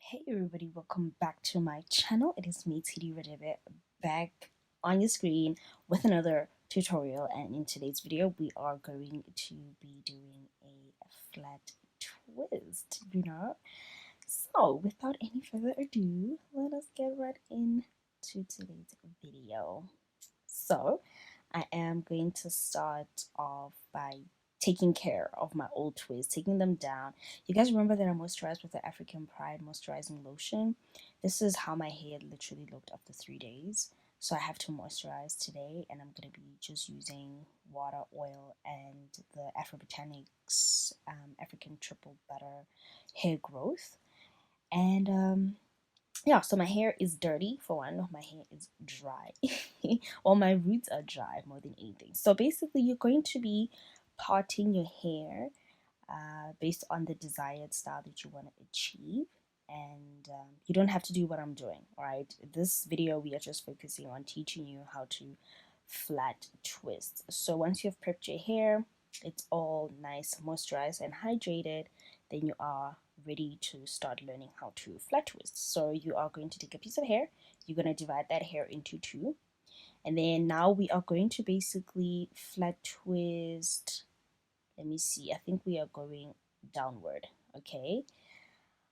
Hey everybody, welcome back to my channel. It is me, TD Radebe, back on your screen with another tutorial, and in today's video we are going to be doing a flat twist, So without any further ado, let us get right into today's video. So I am going to start off by taking care of my old twists, taking them down. You guys remember that I moisturized with the African Pride moisturizing lotion? This is how my hair literally looked after 3 days. So I have to moisturize today, and I'm going to be just using water, oil, and the Afrobotanics African Triple Butter Hair Growth. And yeah, so my hair is dirty for one. My hair is dry. Well, my roots are dry more than anything. So basically, you're going to be parting your hair based on the desired style that you want to achieve. And you don't have to do what I'm doing, all right? This video, we are just focusing on teaching you how to flat twist. So once you've prepped your hair, it's all nice, moisturized, and hydrated, then you are ready to start learning how to flat twist. So you are going to take a piece of hair, you're going to divide that hair into two, and then now we are going to basically flat twist. Let me see, I think we are going downward. Okay,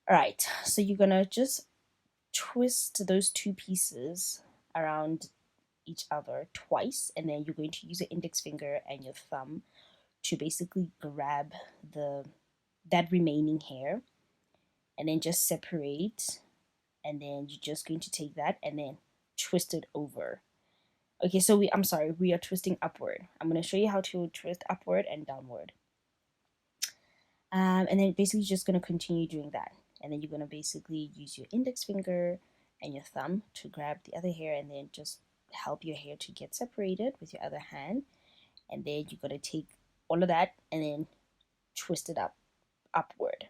all right, so you're gonna just twist those two pieces around each other twice, and then you're going to use your index finger and your thumb to basically grab that remaining hair, and then just separate, and then you're just going to take that and then twist it over. Okay, so we are twisting upward. I'm going to show you how to twist upward and downward. And then basically just going to continue doing that, and then you're going to basically use your index finger and your thumb to grab the other hair, and then just help your hair to get separated with your other hand, and then you're going to take all of that and then twist it upward.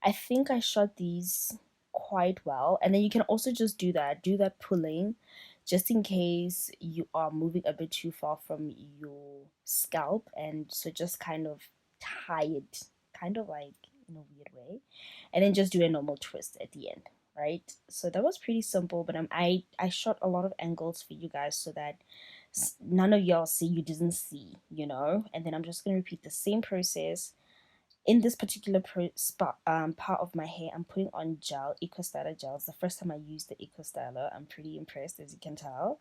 I think I shot these quite well, and then you can also just do that pulling, just in case you are moving a bit too far from your scalp, and so just kind of tie it kind of like in a weird way, and then just do a normal twist at the end, right? So that was pretty simple, but I shot a lot of angles for you guys so that none of y'all see you didn't see, and then I'm just going to repeat the same process. In this particular part of my hair, I'm putting on gel, Eco Styler gel. It's the first time I used the Eco Styler. I'm pretty impressed, as you can tell.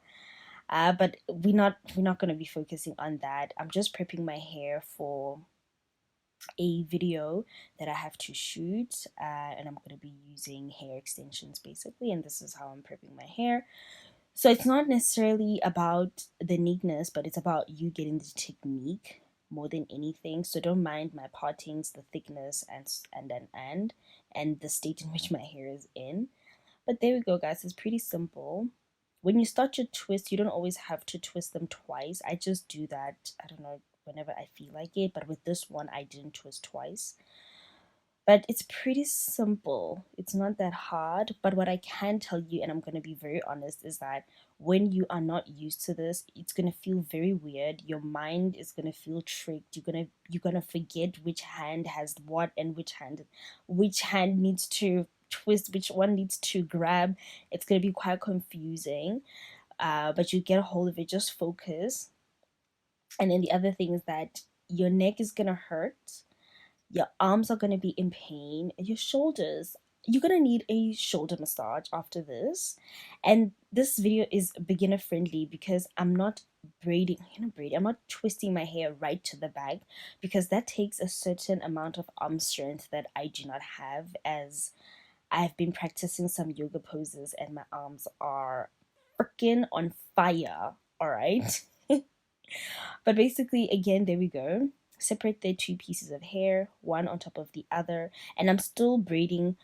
But we're not going to be focusing on that. I'm just prepping my hair for a video that I have to shoot, and I'm going to be using hair extensions basically, and this is how I'm prepping my hair. So it's not necessarily about the neatness, but it's about you getting the technique more than anything. So don't mind my partings, the thickness, and the state in which my hair is in. But there we go, guys. It's pretty simple. When you start your twist, you don't always have to twist them twice. I just do that, I don't know, whenever I feel like it. But with this one, I didn't twist twice. But it's pretty simple. It's not that hard. But what I can tell you, and I'm going to be very honest, is that when you are not used to this, it's going to feel very weird. Your mind is going to feel tricked. You're going to forget which hand has what, and which hand needs to twist, which one needs to grab. It's going to be quite confusing. But you get a hold of it, just focus. And then the other thing is that your neck is going to hurt, your arms are going to be in pain, your shoulders, you're going to need a shoulder massage after this. And this video is beginner friendly because I'm not I'm not twisting my hair right to the back, because that takes a certain amount of arm strength that I do not have, as I've been practicing some yoga poses and my arms are freaking on fire, all right? But basically, again, there we go. Separate the two pieces of hair, one on top of the other, and I'm still braiding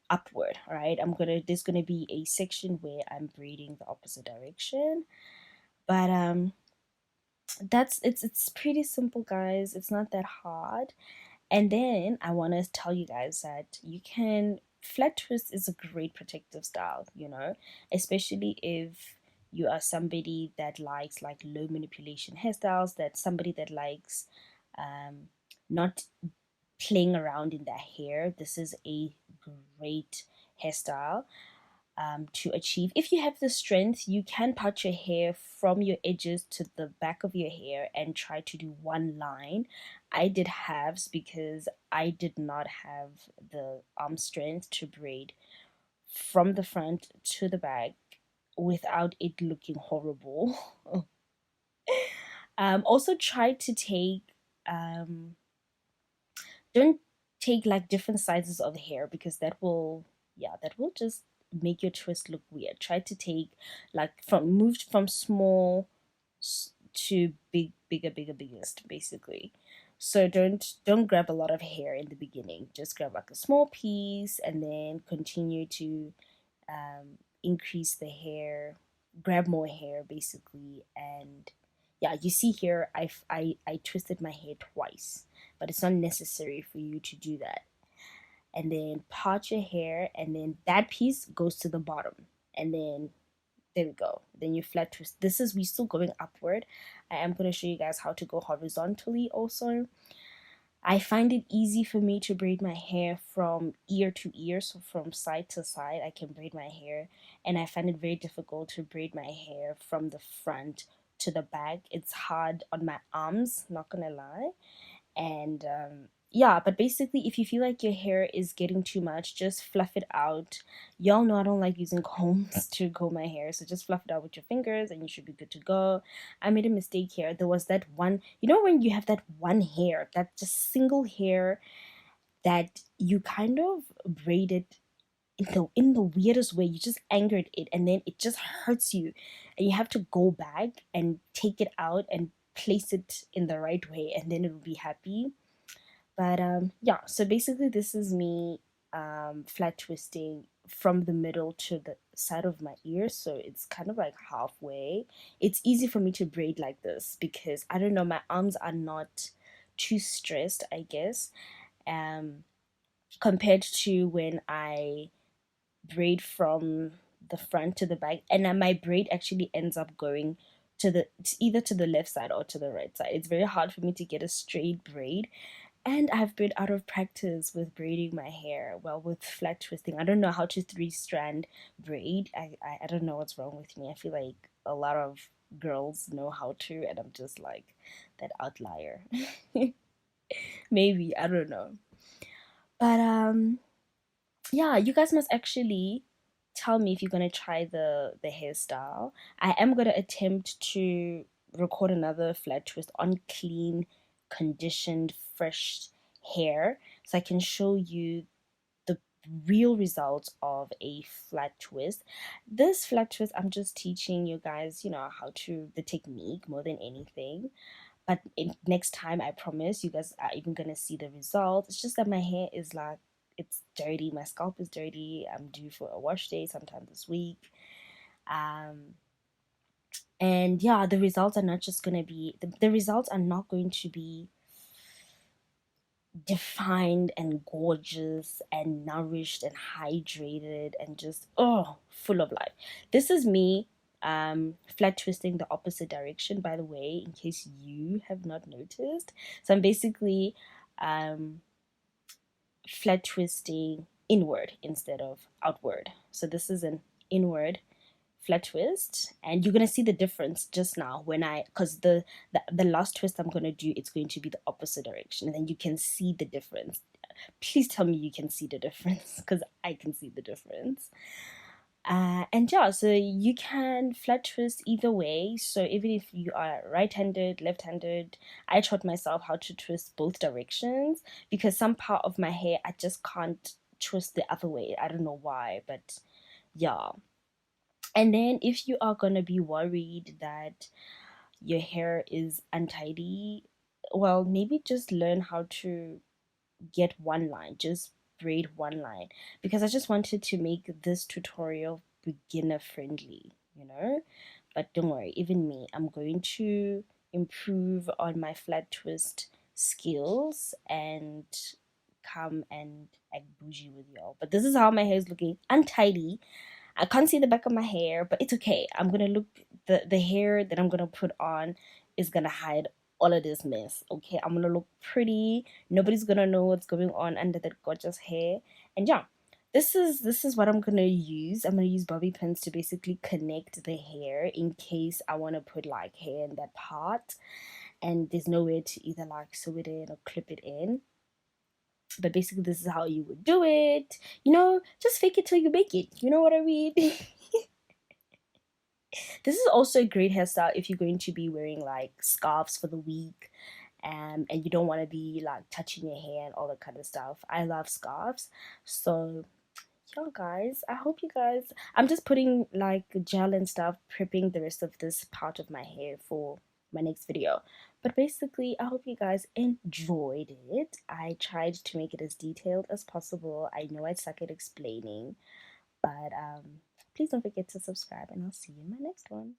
upward. All right, there's gonna be a section where I'm braiding the opposite direction, but it's pretty simple, guys. It's not that hard. And then I want to tell you guys that flat twist is a great protective style, especially if you are somebody that likes like low manipulation hairstyles, that somebody that likes not playing around in their hair. This is a great hairstyle to achieve. If you have the strength, you can part your hair from your edges to the back of your hair and try to do one line. I did halves because I did not have the arm strength to braid from the front to the back without it looking horrible. Also try to take don't take like different sizes of hair because that will, yeah, that will just make your twist look weird. Try to take like from moved from small to biggest basically. So don't grab a lot of hair in the beginning. Just grab like a small piece and then continue to increase the hair, grab more hair basically. And yeah, you see here I twisted my hair twice, but it's not necessary for you to do that. And then part your hair, and then that piece goes to the bottom, and then there we go. Then you flat twist. This is, we still going upward. I am going to show you guys how to go horizontally also. I find it easy for me to braid my hair from ear to ear, so from side to side I can braid my hair, and I find it very difficult to braid my hair from the front to the back. It's hard on my arms, not gonna lie. And yeah, but basically if you feel like your hair is getting too much, just fluff it out. Y'all know I don't like using combs to comb my hair, so just fluff it out with your fingers and you should be good to go. I made a mistake here. There was that one, you know, when you have that one hair, that just single hair that you kind of braided in the weirdest way. You just angered it and then it just hurts you, and you have to go back and take it out and place it in the right way, and then it will be happy. But yeah, so basically this is me flat twisting from the middle to the side of my ear, so it's kind of like halfway. It's easy for me to braid like this because I don't know, my arms are not too stressed, I guess, um compared to when I braid from the front to the back, and then my braid actually ends up going to the, either to the left side or to the right side. It's very hard for me to get a straight braid, and I've been out of practice with braiding my hair. Well, with flat twisting, I don't know how to three strand braid. I don't know what's wrong with me. I feel like a lot of girls know how to, and I'm just like that outlier. Maybe, I don't know. But yeah, you guys must actually tell me if you're gonna try the hairstyle. I am gonna attempt to record another flat twist on clean, conditioned, fresh hair, so I can show you the real results of a flat twist. This flat twist, I'm just teaching you guys, you know, how to, the technique more than anything. But next time, I promise you guys are even gonna see the results. It's just that my hair is like, it's dirty. My scalp is dirty. I'm due for a wash day sometime this week. Um, and yeah, the results are not just gonna be the results are not going to be defined and gorgeous and nourished and hydrated and just full of life. This is me flat twisting the opposite direction, by the way, in case you have not noticed. So I'm basically flat twisting inward instead of outward. So this is an inward flat twist, and you're gonna see the difference just now when I, because the last twist I'm gonna do, it's going to be the opposite direction, and then you can see the difference. Please tell me you can see the difference, because I can see the difference. And yeah, so you can flat twist either way. So even if you are right-handed, left-handed, I taught myself how to twist both directions because some part of my hair I just can't twist the other way. I don't know why, but yeah. And then if you are gonna be worried that your hair is untidy, well, maybe just learn how to get one line, just braid one line, because I just wanted to make this tutorial beginner friendly, you know. But don't worry, even me, I'm going to improve on my flat twist skills and come and act bougie with y'all. But this is how my hair is looking, untidy. I can't see the back of my hair, but it's okay. I'm gonna look, the hair that I'm gonna put on is gonna hide all of this mess. Okay, I'm gonna look pretty. Nobody's gonna know what's going on under that gorgeous hair. And yeah, this is what I'm gonna use. I'm gonna use bobby pins to basically connect the hair in case I want to put like hair in that part and there's nowhere to either like sew it in or clip it in. But basically this is how you would do it. You know, just fake it till you make it. You know what I mean? This is also a great hairstyle if you're going to be wearing like scarves for the week, and you don't want to be like touching your hair and all that kind of stuff. I love scarves. So yeah, guys, I hope you guys, I'm just putting like gel and stuff, prepping the rest of this part of my hair for my next video. But basically, I hope you guys enjoyed it. I tried to make it as detailed as possible. I know I suck at explaining, but please don't forget to subscribe, and I'll see you in my next one.